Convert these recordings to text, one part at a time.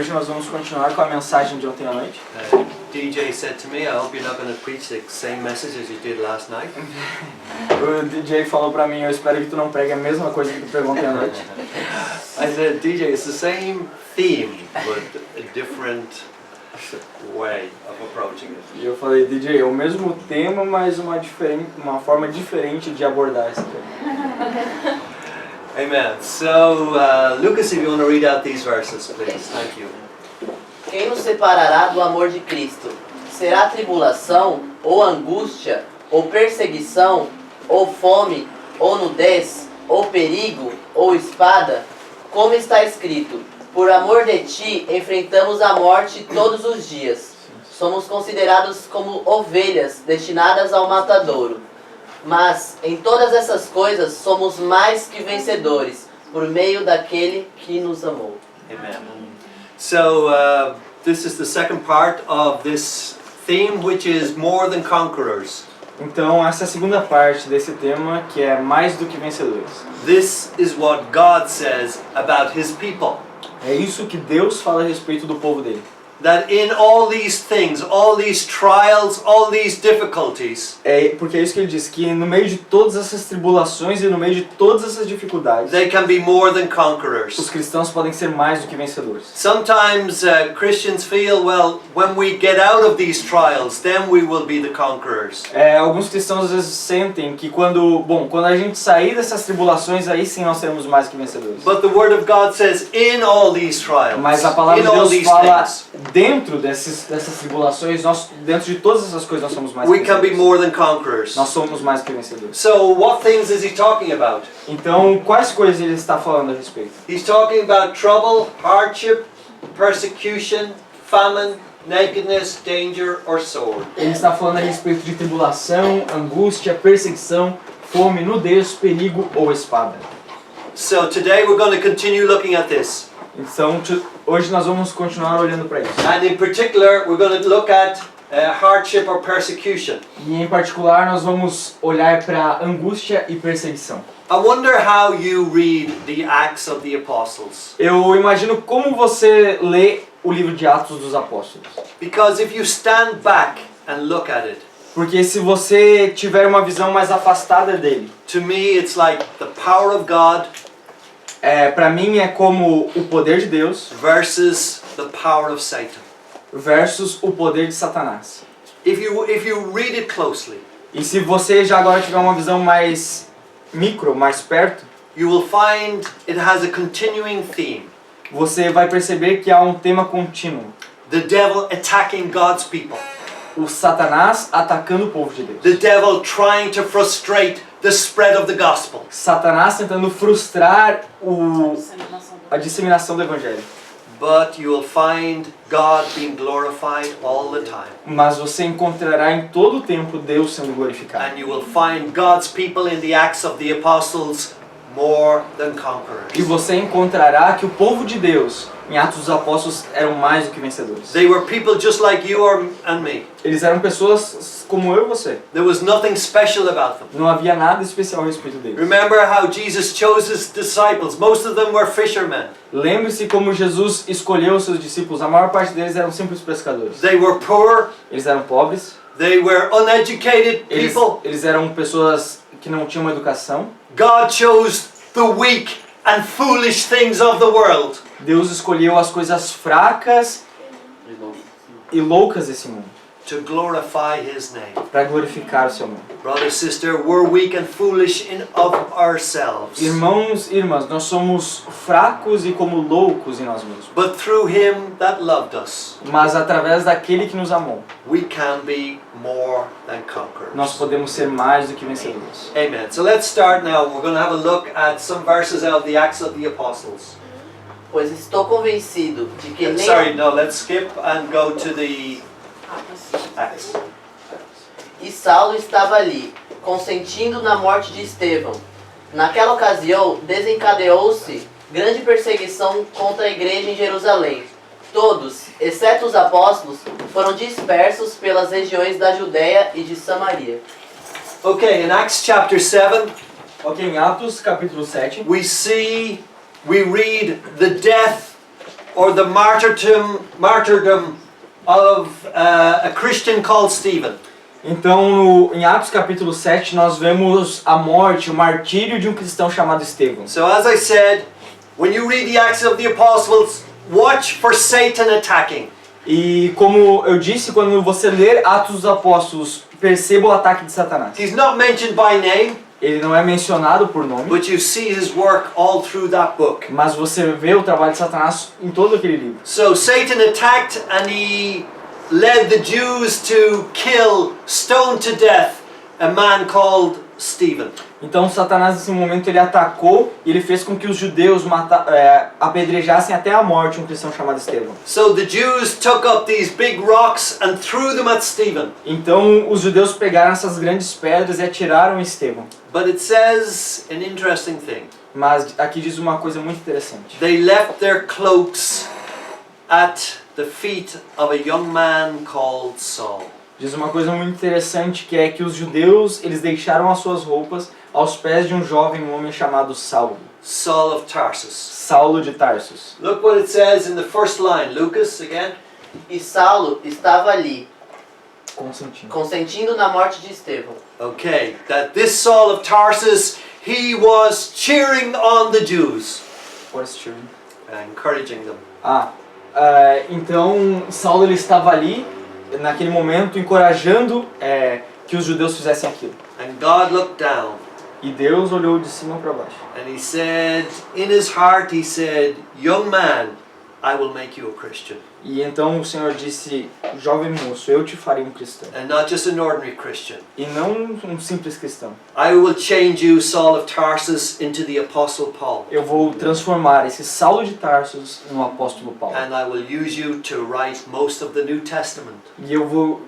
Hoje nós vamos continuar com a mensagem de ontem à noite. DJ said to me, I hope you're not going to preach the same message as you did last night. O DJ falou pra mim, eu espero que tu não pregue a mesma coisa que tu pregou ontem à noite. I said, DJ, it's the same theme, but a different way of approaching it. E eu falei, DJ, é o mesmo tema, mas uma forma diferente de abordar esse tema. Amen. So, Lucas, if you want to read out these verses, please. Thank you. Quem nos separará do amor de Cristo? Será tribulação, ou angústia, ou perseguição, ou fome, ou nudez, ou perigo, ou espada? Como está escrito, por amor de ti enfrentamos a morte todos os dias. Somos considerados como ovelhas destinadas ao matadouro. Mas em todas essas coisas somos mais que vencedores, por meio daquele que nos amou. Amen. So, this is the second part of this theme, which is more than conquerors. Então essa é a segunda parte desse tema, que é mais do que vencedores. This is what God says about His people. É isso que Deus fala a respeito do povo dele. That in all these things, all these trials, all these difficulties, Porque é isso que ele diz, que no meio de todas essas tribulações e no meio de todas essas dificuldades, they can be more than os conquerors. cristãos podem ser mais do que vencedores. Sometimes Christians feel, well, when we get out of these trials, then we will be the conquerors. Alguns cristãos às vezes sentem que quando a gente sair dessas tribulações, aí sim nós seremos mais que vencedores. But the Word of God says, in all these trials, Mas a palavra in de all Deus these fala, things, dentro dessas tribulações, dentro de todas essas coisas nós somos mais que we can be vencedores. more than conquerors. Nós somos mais que vencedores. So what things is He talking about? Então, quais coisas ele está falando a respeito? He's talking about trouble, hardship, persecution, famine, nakedness, danger, or sword. Ele está falando a respeito de tribulação, angústia, perseguição, fome, nudez, perigo ou espada. So today we're going to continue looking at this. Então, hoje nós vamos continuar olhando para isso. And in particular, we're going to look at hardship or persecution. E em particular, nós vamos olhar para angústia e perseguição. I wonder how you read the Acts of the Apostles. Eu imagino como você lê o livro de Atos dos Apóstolos. Because if you stand back and look at it, Porque se você tiver uma visão mais afastada dele, to me it's like the power of God para mim é como o poder de Deus versus the power of Satan. versus o poder de Satanás. If you read it closely, E se você já agora tiver uma visão mais micro, mais perto, you will find it has a continuing theme. você vai perceber que há um tema contínuo. The devil attacking God's people. O Satanás atacando o povo de Deus. The devil trying to frustrate the spread of the gospel. Satanás tentando frustrar a disseminação do Evangelho. But you will find God being glorified all the time. Mas você encontrará em todo o tempo Deus sendo glorificado. And you will find God's people in the Acts of the Apostles more than conquerors. E você encontrará que o povo de Deus, em Atos dos Apóstolos, eram mais do que vencedores. They were people just like you and me. Eles eram pessoas como eu e você. There was nothing special about them. Não havia nada especial a respeito deles. Remember how Jesus chose His disciples. Most of them were fishermen. Lembre-se como Jesus escolheu os seus discípulos. A maior parte deles eram simples pescadores. They were poor. Eles eram pobres. They were uneducated people. Eles eram pessoas que não tinham uma educação. God chose the weak and foolish things of the world. Deus escolheu as coisas fracas e loucas desse mundo To glorify His name. para glorificar o seu nome. Brother, sister, we're weak and foolish of ourselves. Irmãos e irmãs, nós somos fracos e como loucos em nós mesmos. But through Him that loved us, Mas através daquele que nos amou, we can be more than conquerors. nós podemos ser mais do que vencedores. Amen. So let's start now. We're going to have a look at some verses out of the Acts of the Apostles. Pois estou convencido de que nem... Sorry, no, let's skip and go to the Acts. E Saulo estava ali, consentindo na morte de Estevão. Naquela ocasião, desencadeou-se grande perseguição contra a igreja em Jerusalém. Todos, exceto os apóstolos, foram dispersos pelas regiões da Judéia e de Samaria. Okay, in Acts chapter 7, Ok, em Atos capítulo 7, we read the death or the martyrdom of a Christian called Stephen. Então, em Atos capítulo 7, nós vemos a morte, o martírio de um cristão chamado Estevão. So as I said, when you read the Acts of the Apostles, watch for Satan attacking. E como eu disse, quando você ler Atos dos Apóstolos, perceba o ataque de Satanás. He's not mentioned by name, Ele não é mencionado por nome, but you see his work all through that book. mas você vê o trabalho de Satanás em todo aquele livro. So Satan attacked and he led the Jews to kill, stone to death, a man called Stephen. Então Satanás nesse momento ele atacou e ele fez com que os judeus apedrejassem até a morte um cristão chamado Estevão. So the Jews took up these big rocks and threw them at Stephen. Então os judeus pegaram essas grandes pedras e atiraram em Estevão. But it says an interesting thing. Mas aqui diz uma coisa muito interessante. They left their cloaks at the feet of a young man called Saul. Diz uma coisa muito interessante que é que os judeus eles deixaram as suas roupas aos pés de um jovem homem chamado Saulo. Saul of Tarsus. Saulo de Tarsus. Look what it says in the first line. Lucas again. E Saulo estava ali, Consentindo. consentindo na morte de Estevão. Okay, that this Saul of Tarsus, he was cheering on the Jews, encouraging them. Então Saulo ele estava ali naquele momento encorajando que os judeus fizessem aquilo. And God looked down E Deus olhou de cima para baixo. and he said, in his heart he said, young man, I will make you a Christian. E então o Senhor disse, jovem moço, eu te farei um cristão. And not just an ordinary Christian. E não um simples cristão. I will change you, Saul of Tarsus, into the Apostle Paul. Eu vou transformar esse Saulo de Tarsus no apóstolo Paulo. And I will use you to write most of the New Testament. E eu vou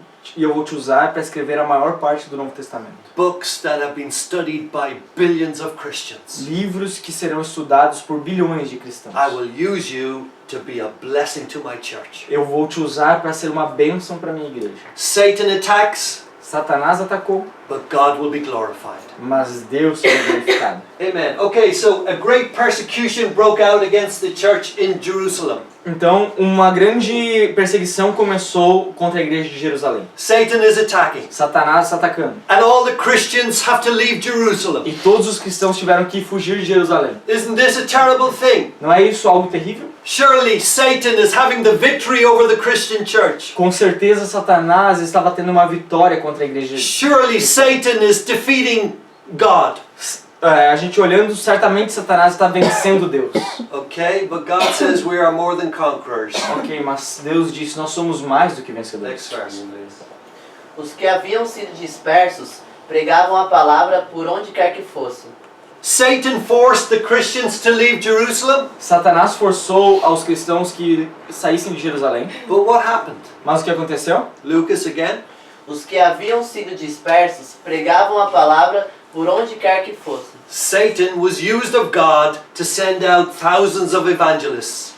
te usar para escrever a maior parte do Novo Testamento. Books that have been studied by billions of Christians. Livros que serão estudados por bilhões de cristãos. I will use you to be a blessing to my church. Eu vou te usar para ser uma bênção para minha igreja. Satan attacks, Satanás atacou, but God will be glorified. mas Deus será glorificado. Amen. Okay, so a great persecution broke out against the church in Jerusalem. Então, uma grande perseguição começou contra a igreja de Jerusalém. Satan is attacking. Satanás está atacando. And all the Christians have to leave Jerusalem. E todos os cristãos tiveram que fugir de Jerusalém. Isn't this a terrible thing? Não é isso algo terrível? Surely Satan is having the victory over the Christian church. Com certeza Satanás estava tendo uma vitória contra a igreja. Surely Satan is defeating God. A gente olhando, certamente Satanás está vencendo Deus. Okay, but God says we are more than conquerors. Ok, mas Deus disse, nós somos mais do que vencedores. Next verse, please. Os que haviam sido dispersos pregavam a palavra por onde quer que fossem. Satan forced the Christians to leave Jerusalem, Satanás forçou aos cristãos que saíssem de Jerusalém. but what happened? Mas o que aconteceu? Lucas again. Os que haviam sido dispersos pregavam a palavra por onde quer que fossem. Satan was used of God to send out thousands of evangelists.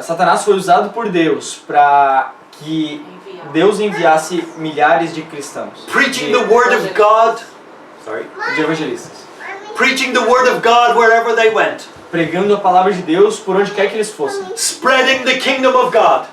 Satanás foi usado por Deus para que Deus enviasse milhares de cristãos. Preaching the word of God. Sorry. De evangelistas. Preaching the word of God wherever they went. Pregando a palavra de Deus por onde quer que eles fossem. Spreading the kingdom of God.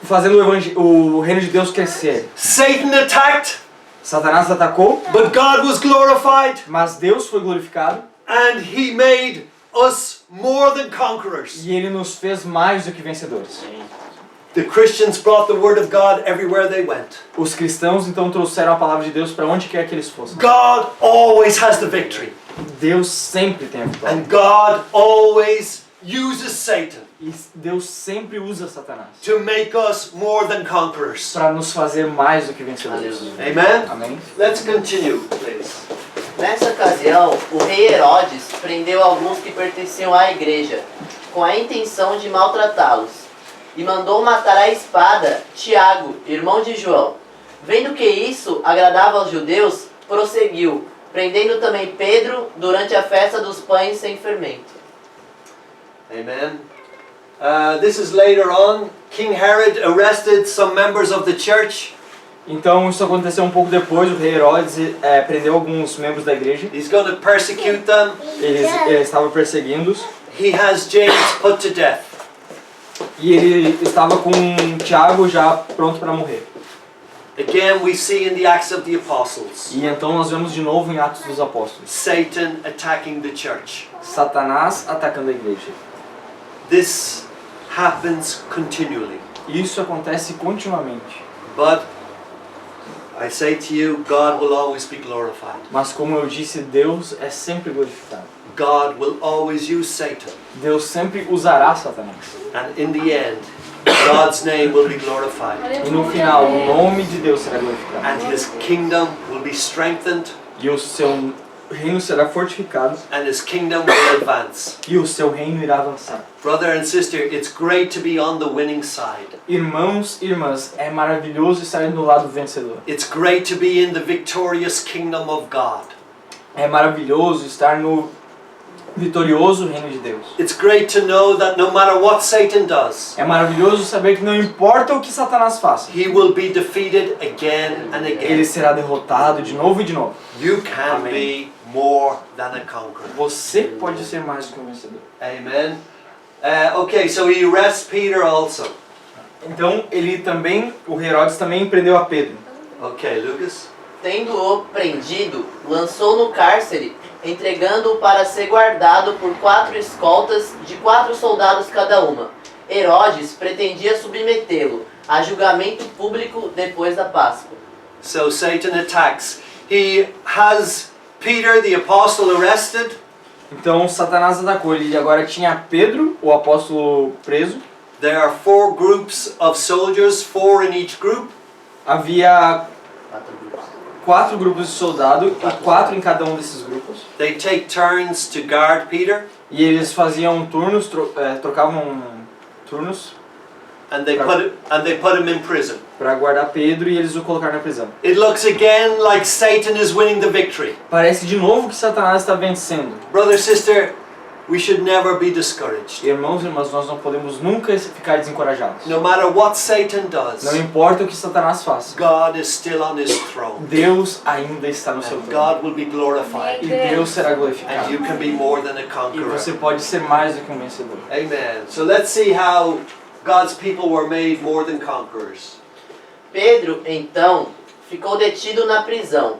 Fazendo o reino de Deus crescer. Satan attacked, Satanás atacou, but God was glorified, mas Deus foi glorificado. and he made us more than conquerors. E Ele nos fez mais do que vencedores. The Christians brought the word of God everywhere they went. Os cristãos então trouxeram a palavra de Deus para onde quer que eles fossem. God always has the victory. Deus sempre tem a vitória. And God always uses Satan E Deus sempre usa Satanás to make us more than conquerors. para nos fazer mais do que vencedores. Aleluia. Amen? Amém? Let's continue, please. Nessa ocasião, o rei Herodes prendeu alguns que pertenciam à igreja, com a intenção de maltratá-los, e mandou matar à espada Tiago, irmão de João. Vendo que isso agradava aos judeus, prosseguiu, prendendo também Pedro durante a festa dos pães sem fermento. Amen. This is later on. King Herod arrested some members of the church. Então isso aconteceu um pouco depois. O rei Herodes prendeu alguns membros da igreja. He's going to persecute them. Eles estavam perseguindo-os. He has James put to death. E ele estava com Tiago já pronto para morrer. Again, we see in the Acts of the Apostles, E então nós vemos de novo em Atos dos Apóstolos, Satan attacking the church. Satanás atacando a igreja. This happens continually. E isso acontece continuamente. But I say to you, God will always be glorified. Mas como eu disse, Deus é sempre glorificado. God will always use Satan. Deus sempre usará Satanás. And in the end, God's name will be glorified. E no final, o nome de Deus será glorificado. And His kingdom will be strengthened. E o seu reino será fortificado. And His kingdom will advance. E o seu reino irá avançar. Brother and sister, it's great to be on the winning side. Irmãos e irmãs, é maravilhoso estar do lado vencedor. It's great to be in the victorious kingdom of God. É maravilhoso estar no vitorioso reino de Deus. It's great to know that no matter what Satan does, É maravilhoso saber que não importa o que Satanás faça, he will be defeated again and ele again. será derrotado de novo e de novo. You can Amen. be more than a conqueror. Você pode ser mais do que um vencedor. Amen. Okay, so he arrests Peter also. Então, o Herodes também prendeu a Pedro. Okay, Lucas. Tendo-o prendido, lançou no cárcere, entregando-o para ser guardado por 4 escoltas de 4 soldados cada uma. Herodes pretendia submetê-lo a julgamento público depois da Páscoa. So Satan attacks. He has Peter the apostle arrested. Então, Satanás atacou. Ele agora tinha Pedro, o apóstolo, preso. There are 4 groups of soldiers, 4 in each group. Havia 4 grupos. 4 grupos de soldado e 4 em cada um desses grupos. They take turns to guard Peter, E eles faziam turnos, trocavam turnos and they put him in prison. para guardar Pedro e eles o colocaram na prisão. It looks again like Satan is winning the victory. Parece de novo que Satanás está vencendo. Brother, sister, we should never be discouraged. Irmãos e irmãs, nós não podemos nunca ficar desencorajados. No matter what Satan does, Não importa o que Satanás faça, God is still on his throne. Deus ainda está no seu And trono. God will be glorified. E Deus será And glorificado. you can be more than a E conqueror. você pode ser mais do que um vencedor. Amen. So let's see how God's people were made more than conquerors. Pedro, então, ficou detido na prisão,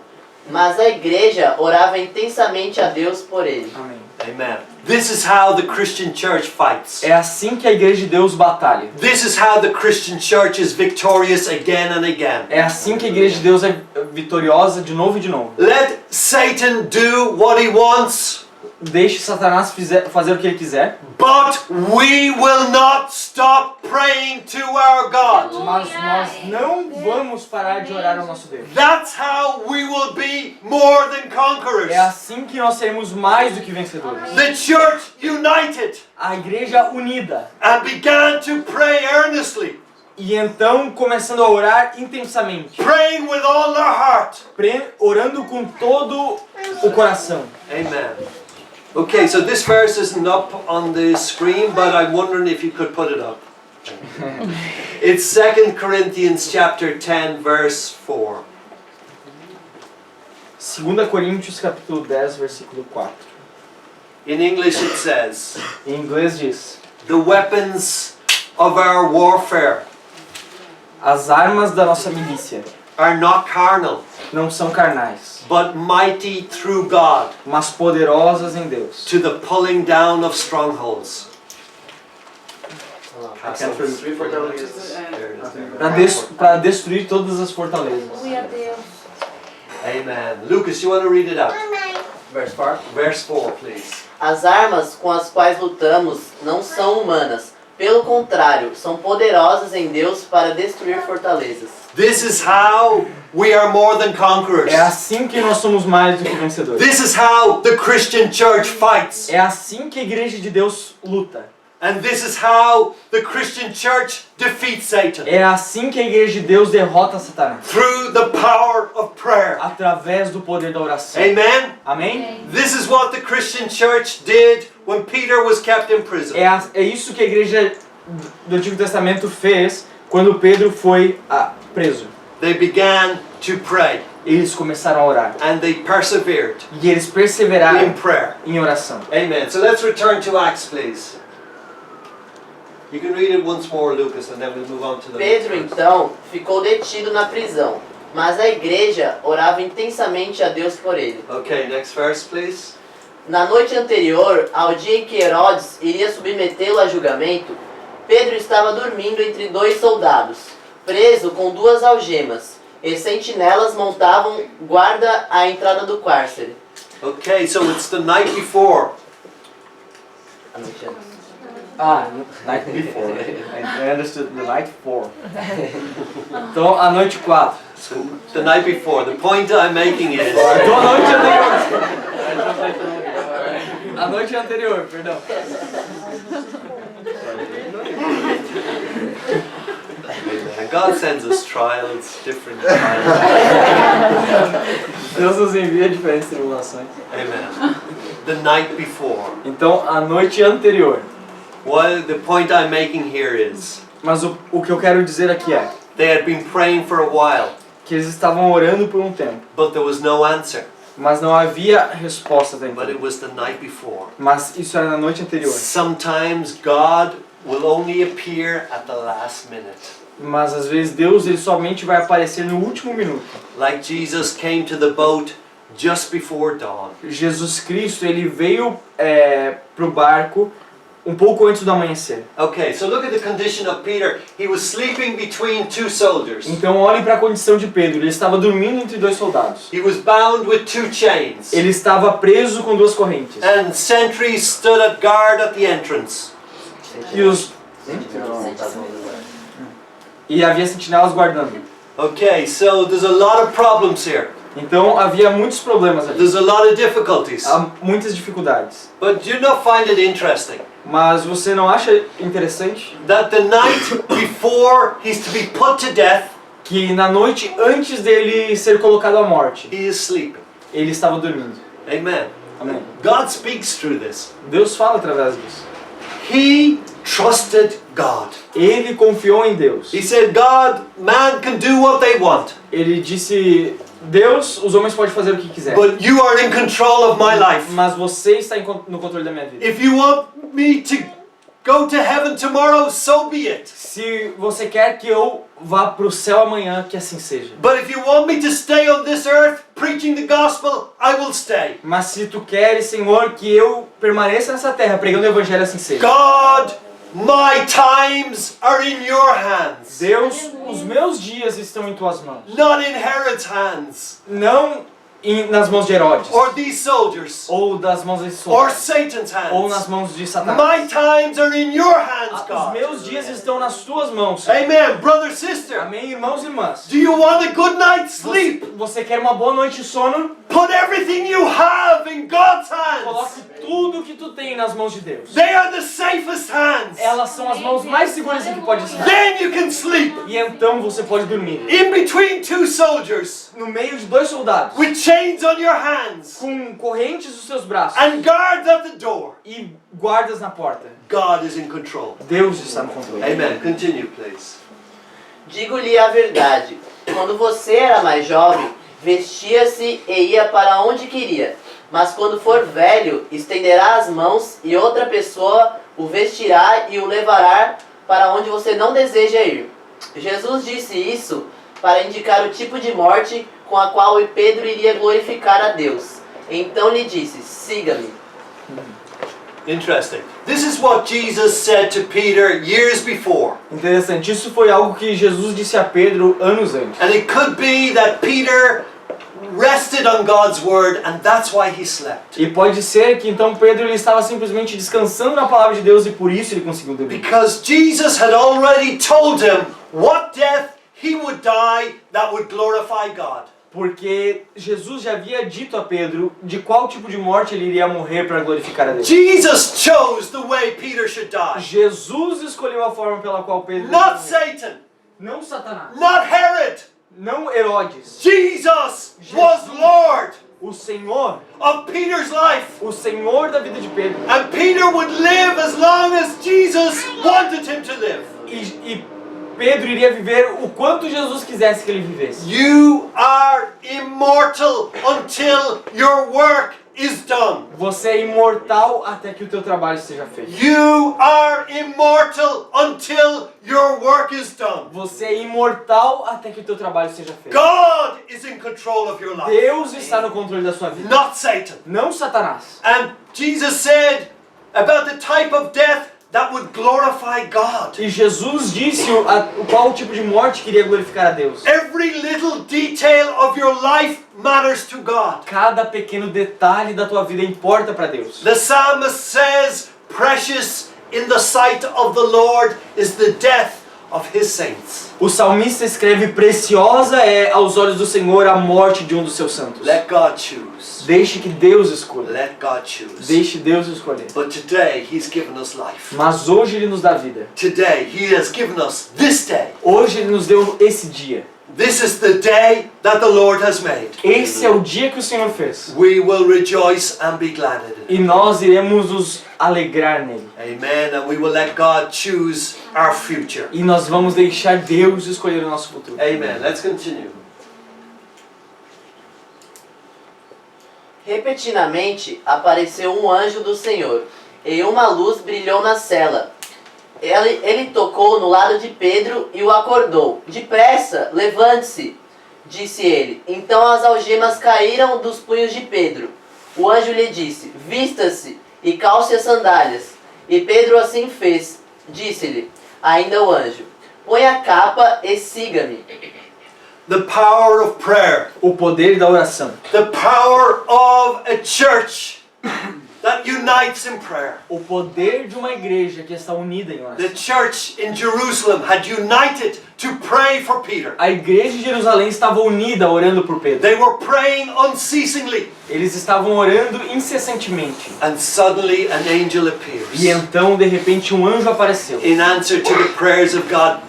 mas a igreja orava intensamente a Deus por ele. Amém. Amen. This is how the Christian church fights. É assim que a igreja de Deus batalha. This is how the Christian church is victorious again and again. É assim que a igreja de Deus é vitoriosa de novo e de novo. Let Satan do what he wants, Deixe Satanás fazer o que ele quiser, but we will not stop praying to our God. mas nós não vamos parar de orar ao nosso Deus. That's how we will be more than conquerors. É assim que nós seremos mais do que vencedores. The church united A igreja unida. and began to pray earnestly, E então começando a orar intensamente. praying with all their heart. Orando com todo o coração. Amen. Okay, so this verse isn't up on the screen, but I'm wondering if you could put it up. It's 2 Corinthians chapter 10, verse 4. 2 Coríntios capítulo 10, versículo 4. In English it says, Em inglês diz: the weapons of our warfare as armas da nossa milícia are not carnal, não são carnais, but mighty through God mas poderosas em Deus. to the pulling down of strongholds. Para destruir todas as fortalezas. Amen. Lucas, you want to read it out? Verse 4. Verse 4, please. As armas com as quais lutamos não são humanas. Pelo contrário, são poderosas em Deus para destruir fortalezas. This is how we are more than conquerors. É assim que nós somos mais do que vencedores. This is how the Christian church fights. É assim que a igreja de Deus luta. And this is how the Christian church defeats Satan. É assim que a igreja de Deus derrota Satanás. Through the power of prayer. Através do poder da oração. Amen? Amém? This is what the Christian church did when Peter was kept in prison. É isso que a igreja do Antigo Testamento fez quando Pedro foi preso. They began to pray. Eles começaram a orar. And they persevered E eles perseveraram in prayer. em oração. Amen. So let's return to Acts, please. You can read it once more, Lucas, and then we'll move on to the next Pedro, verse. então, ficou detido na prisão, mas a igreja orava intensamente a Deus por ele. Okay, next verse, please. Na noite anterior, ao dia em que Herodes iria submetê-lo a julgamento, Pedro estava dormindo entre 2 soldados, preso com 2 algemas, e sentinelas montavam guarda à entrada do cárcere. Okay, so it's the night before. A noite antes. Ah, night before. I understood the night 4. Então, a noite 4. The night before. The point I'm making is Então, a noite anterior. A noite anterior, perdão. and God sends us trials, different trials. Deus nos envia diferentes tribulações. Amen. The night before. Então, a noite anterior. Well, the point I'm making here is Mas o que eu quero dizer aqui é they had been praying for a while, que eles estavam orando por um tempo, but there was no answer. mas não havia resposta até But então. it was the night before. Mas isso era na noite anterior. Sometimes God will only appear at the last minute. Mas às vezes Deus ele somente vai aparecer no último minuto. Like Jesus came to the boat just before dawn. Jesus Cristo ele veio pro barco um pouco antes do amanhecer. Okay, so look at the condition of Peter. He was sleeping between 2 soldiers. Então olhem para a condição de Pedro. Ele estava dormindo entre 2 soldados. He was bound with 2 chains. Ele estava preso com 2 correntes. And sentries stood at guard at the entrance. E havia sentinelas guardando. Okay, so there's a lot of problems here. Então havia muitos problemas ali. There's a lot of difficulties. Há muitas dificuldades. But do you not find it interesting Mas você não acha interessante that the night before he's to be put to death, que na noite antes dele ser colocado à morte, he is sleeping? ele estava dormindo? Amen. Amém. God speaks through this. Deus fala através disso. He trusted God. Ele confiou em Deus. He said, God, man can do what they want, Ele disse, Deus, os homens podem fazer o que quiser. but you are in control of my life. Mas você está no controle da minha vida. If you want me to go to heaven tomorrow, so be it. Se você quer que eu vá para o céu amanhã, que assim seja. But if you want me to stay on this earth preaching the gospel, I will stay. Mas se tu queres, Senhor, que eu permaneça nessa terra pregando o evangelho, assim seja. God, my times are in your hands, Deus, os meus dias estão em tuas mãos. not in Herod's hands, Não nas mãos de Herodes, or these soldiers, ou das mãos de or Satanás, Satan's ou nas hands. mãos de My Satanás. times are in your hands, Os God. meus dias estão nas tuas mãos, Senhor. Amen. Brother, sister, Amém, irmãos e irmãs. do you want a good night's sleep? Você quer uma boa noite de sono? Put everything you have in God's hands. Coloque tudo que tu tem nas mãos de Deus. They are the safest hands. Elas são as mãos mais seguras em que pode estar. Then you can sleep. E então você pode dormir. In between 2 soldiers, No meio de 2 soldados, with chains on your hands, com correntes nos seus braços and guards at the door, e guardas na porta. God is in control. Deus está no controle. Amen. Continue, please. Digo-lhe a verdade, quando você era mais jovem, vestia-se e ia para onde queria. Mas quando for velho, estenderá as mãos e outra pessoa o vestirá e o levará para onde você não deseja ir. Jesus disse isso para indicar o tipo de morte com a qual Pedro iria glorificar a Deus. Então lhe disse, siga-me. Interesting. This is what Jesus said to Peter years before. Interessante, isso foi algo que Jesus disse a Pedro anos antes. And it could be that Peter rested on God's word and that's why he slept. E pode ser que então Pedro ele estava simplesmente descansando na palavra de Deus e por isso ele conseguiu dormir. Because Jesus had already told him what death he would die that would glorify God. Porque Jesus já havia dito a Pedro de qual tipo de morte ele iria morrer para glorificar a Deus. Jesus chose the way Peter should die. Jesus escolheu a forma pela qual Pedro Not Satan, não Satanás, not Herod. não Herodes. Jesus was Lord O Senhor, of Peter's life. o Senhor da vida de Pedro. And Peter would live as long as Jesus wanted him to live. E Pedro iria viver o quanto Jesus quisesse que ele vivesse. You are immortal until your work is done. Você é imortal até que o teu trabalho seja feito. You are immortal until your work is done. Você é imortal até que o teu trabalho seja feito. God is in control of your life, Deus está no controle da sua vida, not Satan. não Satanás. And Jesus said about the type of death that would glorify God. E Jesus disse qual tipo de morte queria glorificar a Deus. Every little detail of your life matters to God. Cada pequeno detalhe da tua vida importa para Deus. The psalmist says, precious in the sight of the Lord is the death of his saints. O salmista escreve: preciosa é aos olhos do Senhor a morte de um dos seus santos. Let God choose. Deixe que Deus escolha. Let God choose. Deixe Deus escolher. But today he's given us life. Mas hoje Ele nos dá vida. Today he has given us this day. Hoje Ele nos deu esse dia. This is the day that the Lord has made. Esse é o dia que o Senhor fez. We will rejoice and be glad in it. E nós iremos nos alegrar nele. Amen. And we will let God choose our future. E nós vamos deixar Deus escolher o nosso futuro. Amen. Let's continue. Repentinamente apareceu um anjo do Senhor, e uma luz brilhou na cela. Ele tocou no lado de Pedro e o acordou. Depressa, levante-se, disse ele. Então as algemas caíram dos punhos de Pedro. O anjo lhe disse: vista-se e calce as sandálias. E Pedro assim fez. Disse-lhe ainda o anjo: põe a capa e siga-me. The power of prayer. O poder da oração. The power of a church that unites in prayer. O poder de uma igreja que está unida em oração. The church in Jerusalem had united to pray for Peter. A igreja de Jerusalém estava unida orando por Pedro. They were praying unceasingly. Eles estavam orando incessantemente. And suddenly an angel appears E então, de repente, um anjo apareceu in answer to the prayers of God's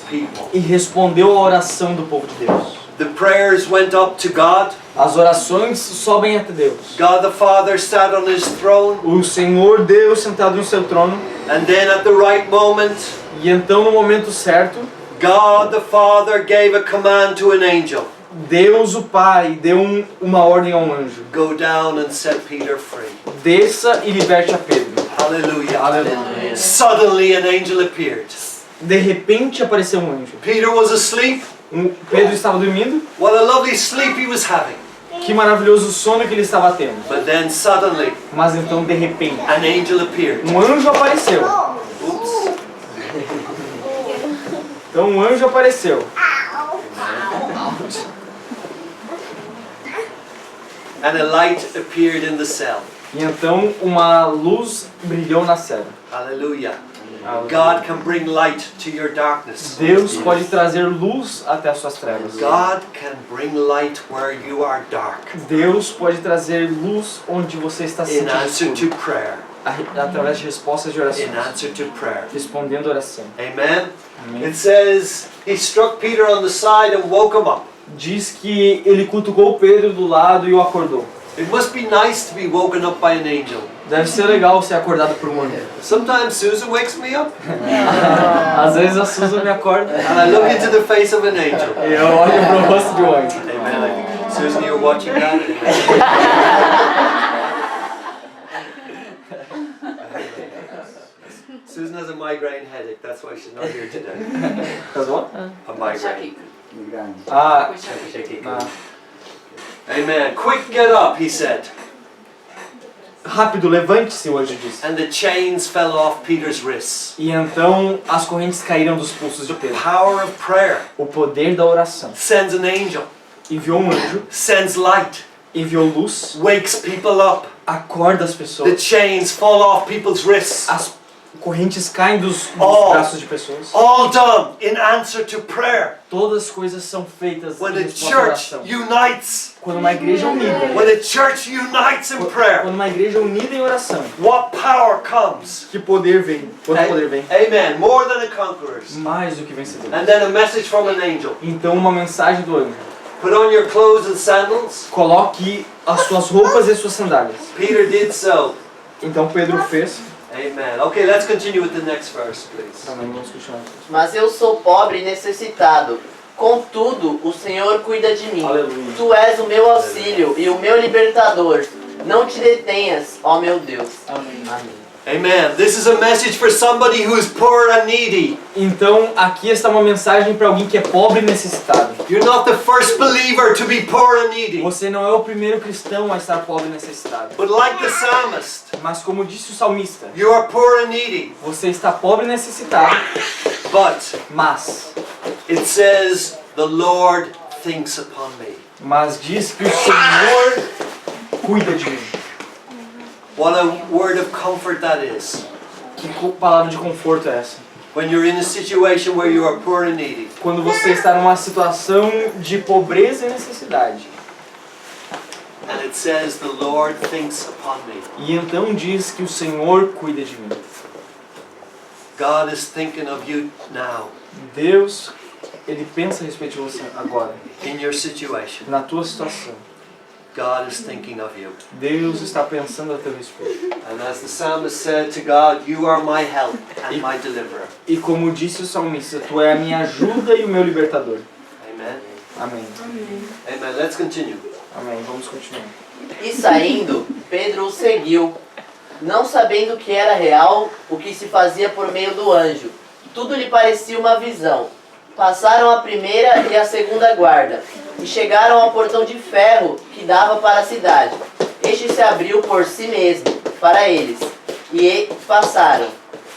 people. e respondeu à oração do povo de Deus. The prayers went up to God. As orações sobem até Deus. God the Father sat on his throne. O Senhor Deus sentado no seu trono. And then at the right moment, E então, no momento certo, God the Father gave a command to an angel. Deus o Pai deu uma ordem a um anjo. Go down and set Peter free. Desça e liberte a Pedro. Hallelujah. Aleluia. Suddenly an angel appeared. De repente apareceu um anjo. Peter was asleep. Pedro estava dormindo. What a lovely sleep he was having. Que maravilhoso sono que ele estava tendo. But then suddenly Mas então, de repente, an angel appeared. um anjo apareceu. Oops. Então um anjo apareceu. And a light appeared in the cell. E então uma luz brilhou na cela. Hallelujah. God can bring light to your darkness. Deus pode trazer luz até as suas trevas. God can bring light where you are dark. Deus pode trazer luz onde você está In sentindo answer to escuro. prayer. Através de respostas de In oração. answer to prayer. Respondendo a oração. Amen. Amém. It says he struck Peter on the side and woke him up. Diz que ele cutucou Pedro do lado e o acordou. It must be nice to be woken up by an angel. Deve ser legal ser acordado por um anjo. Sometimes Susan wakes me up Às vezes a Susan me acorda and I look into the face of an angel. e eu olho pro rosto de um anjo. Amen. Susan, you're watching that? Susan has a migraine headache, that's why she's not here today. Faz what? A migraine. Ah, Shaky. ah. Amen. Quick, get up, he said. Rápido, levante-se, o anjo disse. And the chains fell off Peter's wrists. E então as correntes caíram dos pulsos de Pedro. Power of prayer O poder da oração. sends an angel, Enviou um anjo, sends light, enviou luz, wakes people up. acorda as The pessoas. chains fall off people's wrists. As correntes caem dos Oh. braços de pessoas. All done in answer to prayer. Todas as coisas são feitas When em the resposta à church oração. unites, Quando uma igreja unida, when the church unites in prayer, quando uma igreja unida em oração, what power comes? que poder vem? Quanto poder vem? Amen. More than a conquerors. Mais do que vencedor. And then a message from an angel. Então uma mensagem do anjo. Put on your clothes and sandals. Coloque as suas roupas e as suas sandálias. Peter did so. Então Pedro fez. Amen. Okay, let's continue with the next verse, please. Também vamos continuar. Mas eu sou pobre e necessitado. Contudo, o Senhor cuida de mim. Aleluia. Tu és o meu auxílio e o meu libertador. Não te detenhas, ó meu Deus. Amém. Amen. This is a message for somebody who is poor and needy. Então, aqui está uma mensagem para alguém que é pobre e necessitado. You're not the first believer to be poor and needy. Você não é o primeiro cristão a estar pobre e necessitado. But like the psalmist, Mas como disse o salmista, you are poor and needy. você está pobre e necessitado, But mas the Lord thinks upon me. diz que o Senhor cuida de mim. What a word of comfort that is. Que palavra de conforto é essa? When you're in a situation where you are poor and needy. Quando você está numa situação de pobreza e necessidade. And it says the Lord thinks upon me. E então diz que o Senhor cuida de mim. God is thinking of you now. Deus, Ele pensa a respeito de você agora. In your situation. Na tua situação. God is thinking of you. Deus está pensando a teu respeito. And as the psalmist said to God, you are my help and my deliverer. E como disse o salmista, tu é a minha ajuda e o meu libertador. Amen. Amém. Amen. Let's continue. Amém. Vamos continuar. E saindo, Pedro o seguiu, não sabendo que era real o que se fazia por meio do anjo. Tudo lhe parecia uma visão. Passaram a primeira e a segunda guarda, e chegaram ao portão de ferro que dava para a cidade. Este se abriu por si mesmo, para eles, e passaram.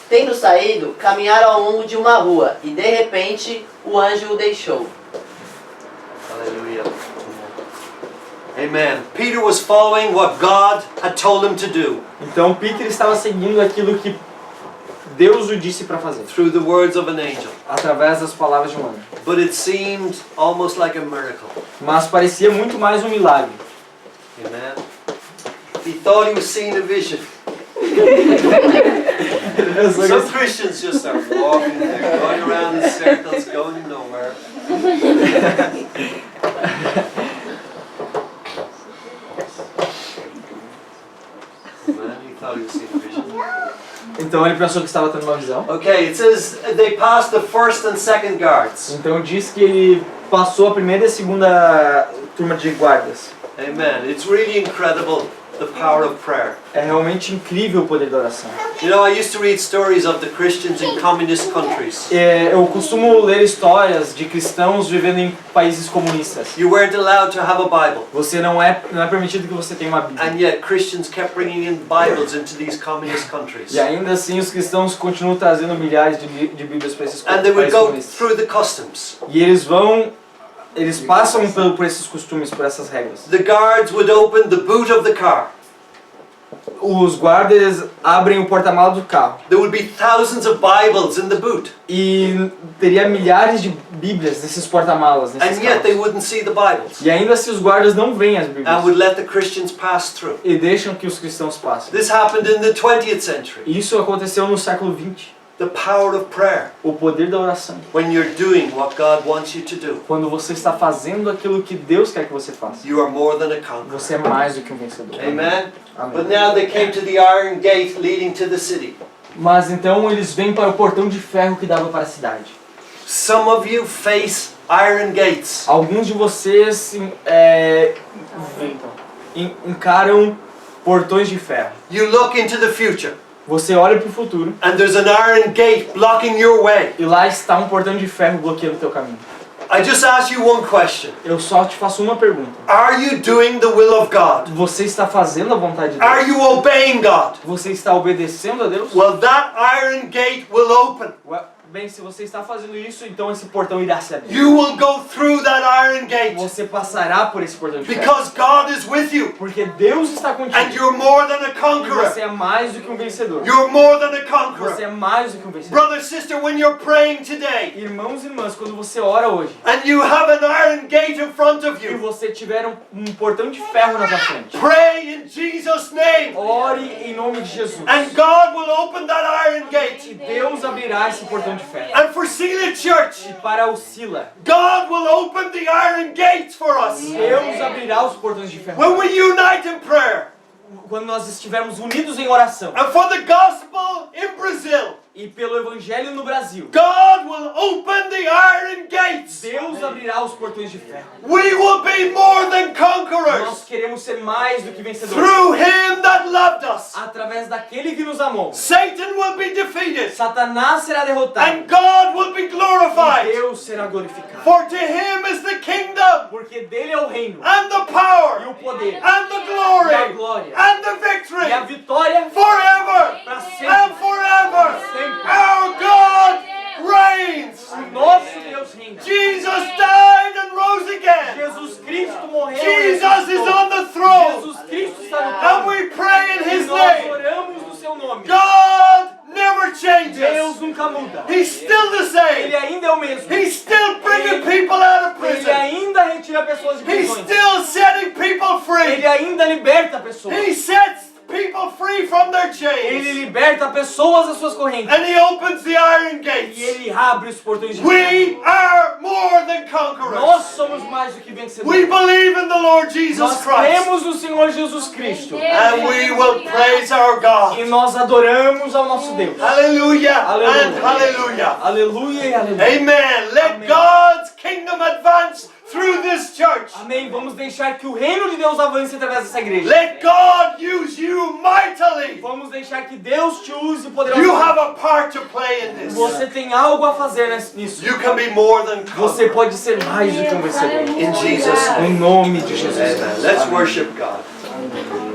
Tendo saído, caminharam ao longo de uma rua, e de repente o anjo o deixou. Hallelujah. Amen. Peter was following what God had told him to do Então Peter estava seguindo aquilo que Deus o disse para fazer, through the words of an angel. através das palavras de um anjo. But it seemed almost like a miracle. Mas parecia muito mais um milagre. Amen. He thought he was seeing a vision. Some Christians just are walking there, going around in circles, going nowhere. Man, he thought he was seeing a vision. Então ele pensou que estava tendo uma visão. Okay, it says they passed the first and second guards. Então diz que ele passou a primeira e a segunda turma de guardas. Amen. It's really incredible, the power of prayer. É realmente incrível o poder da oração. You know, I used to read stories of the Christians in communist countries. Eu costumo ler histórias de cristãos vivendo em países comunistas. You weren't allowed to have a Bible. Você não é permitido que você tenha uma Bíblia. And yet Christians kept bringing in Bibles into these communist countries. E ainda assim os cristãos continuam trazendo milhares de Bíblias para esses And they would países go comunistas. through the customs. E eles passam por esses costumes, por essas regras. The guards would open the boot of the car. Os guardas abrem o porta-malas do carro. There would be thousands of Bibles in the boot. E teria milhares de Bíblias nesses porta-malas, nesses And yet they carros. wouldn't see the Bibles. E ainda assim os guardas não veem as And Bíblias. would let the Christians pass through. E deixam que os cristãos passem. This happened in the 20th century. Isso aconteceu no século XX. The power of prayer. O poder da oração. When you're doing what God wants you to do. Quando você está fazendo aquilo que Deus quer que você faça. You are more than a conqueror. Você é mais do que um vencedor. Amen. Amém. But now they came to the iron gate leading to the city. Mas então eles vêm para o portão de ferro que dava para a cidade. Some of you face iron gates. Alguns de vocês encaram portões de ferro. You look into the future Você olha para o futuro and there's an iron gate blocking your way. e lá está um portão de ferro bloqueando o teu caminho. I just ask you one question. Eu só te faço uma pergunta. Are you doing the will of God? Você está fazendo a vontade de Are Deus? you obeying God? Você está obedecendo a Deus? Well, that iron gate will open. Bem, se você está fazendo isso, então esse portão irá se abrir. You will go through that iron gate Você passará por esse portão de ferro. because God is with you Porque Deus está and contigo. you're more than a E você conqueror. é mais do que um vencedor. You're more than a Você conqueror. é mais do que um vencedor. Brother, sister, when you're praying today Irmãos e irmãs, quando você ora hoje and you have an iron gate in front of e you, você tiver um portão de ferro na sua frente, pray in Jesus' name ore em nome de Jesus. and God will open that iron E gate. Deus abrirá esse portão de ferro. And for Sealet Church, E para o Sila, God will open the iron gates for us. Deus abrirá os portões de ferro. When we unite in prayer, Quando nós estivermos unidos em oração. and for the gospel in Brazil, e pelo evangelho no Brasil, God will open the iron gates. Deus abrirá os portões de ferro. We will be more than Nós conquerors queremos ser mais do que vencedores. through him that loved us. Através daquele que nos amou, Satan will be defeated Satanás será derrotado and God will be e glorified. Deus será glorificado. For to him is the kingdom Porque dele é o reino and the e power o poder and the e a glory glória and the e a victory vitória forever para sempre. and forever. Sempre. Our God reigns. O nosso Deus reina. Jesus died and rose again. Jesus Cristo morreu. e Jesus is ressuscitou. on the throne. Jesus Cristo está no And trono. we pray in E his nós name. oramos no seu nome. God never changes. Deus nunca muda. He's still the Ele same. ainda é o mesmo. He's still bringing people out of Ele prison. ainda retira pessoas de He's prisões. still setting people free. Ele ainda liberta pessoas. He sets people free from their Ele chains. liberta pessoas das suas correntes. And he opens the iron E gates. ele abre os portões de We ferro. are more than Nós conquerors. somos mais do que We vencedores. believe in the Lord Jesus Nós Christ. cremos no Senhor Jesus Cristo. And we will praise our God. E nós adoramos ao nosso Deus. Hallelujah and Hallelujah. hallelujah. Aleluia e aleluia. Amen. Let Amen. God's kingdom advance through this church. Amém. Vamos deixar que o reino de Deus avance através dessa igreja. Let God use you mightily. Vamos deixar que Deus te use You poderosamente. have a part to play in this. Você tem algo a fazer nisso. You can be more than Você conquerors. pode ser mais do que um vencedor. In Jesus' name. Em nome de Jesus. Amen. Let's worship God.